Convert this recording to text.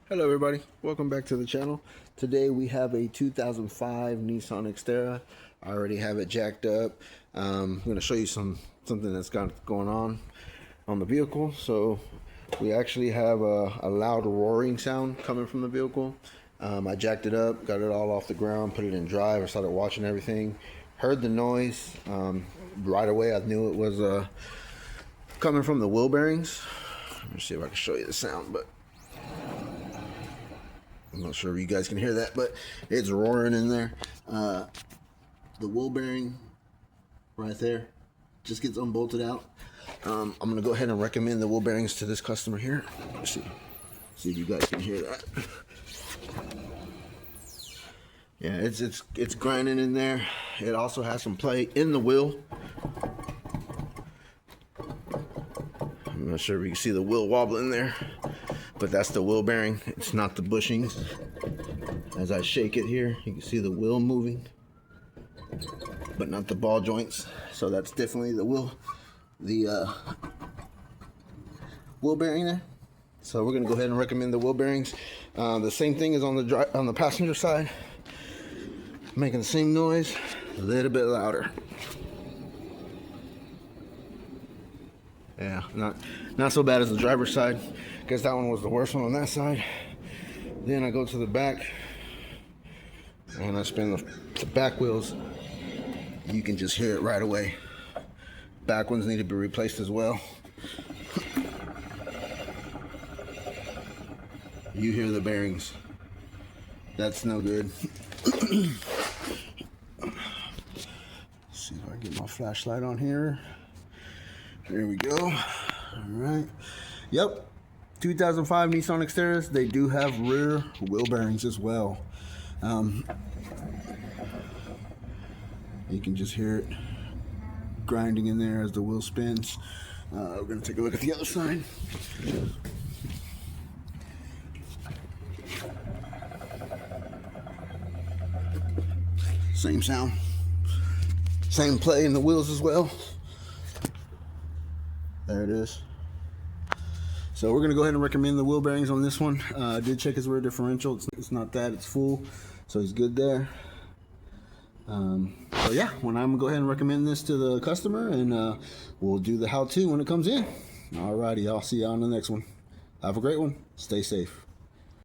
Hello everybody, welcome back to the channel. Today we have a 2005 Nissan Xterra. I already have it jacked up. I'm going to show you something that's got going on the vehicle. So we actually have a loud roaring sound coming from the vehicle. I jacked it up, got it all off the ground, put it in drive. I started watching everything, heard the noise. Right away I knew it was coming from the wheel bearings. Let me see if I can show you the sound, but I'm not sure if you guys can hear that, but it's roaring in there. The wheel bearing right there just gets unbolted out. I'm gonna go ahead and recommend the wheel bearings to this customer here. Let's see if you guys can hear that. Yeah, it's grinding in there. It also has some play in the wheel. I'm not sure if you can see the wheel wobbling there, but that's the wheel bearing. It's not the bushings. As I shake it here, you can see the wheel moving, but not the ball joints. So that's definitely the wheel bearing there. So we're gonna go ahead and recommend the wheel bearings. The same thing is on the passenger side, making the same noise, a little bit louder. Yeah, not so bad as the driver's side. Guess that one was the worst one on that side. Then I go to the back and I spin the back wheels. You can just hear it right away. Back ones need to be replaced as well. You hear the bearings. That's no good. Let's see if I can get my flashlight on here. There we go. All right. Yep. 2005 Nissan Xterras. They do have rear wheel bearings as well. You can just hear it grinding in there as the wheel spins. We're going to take a look at the other side. Same sound. Same play in the wheels as well. There it is. So we're going to go ahead and recommend the wheel bearings on this one. I did check his rear differential. It's not that, it's full. So he's good there. So yeah, I'm going to go ahead and recommend this to the customer, and we'll do the how-to when it comes in. Alrighty, I'll see you on the next one. Have a great one. Stay safe.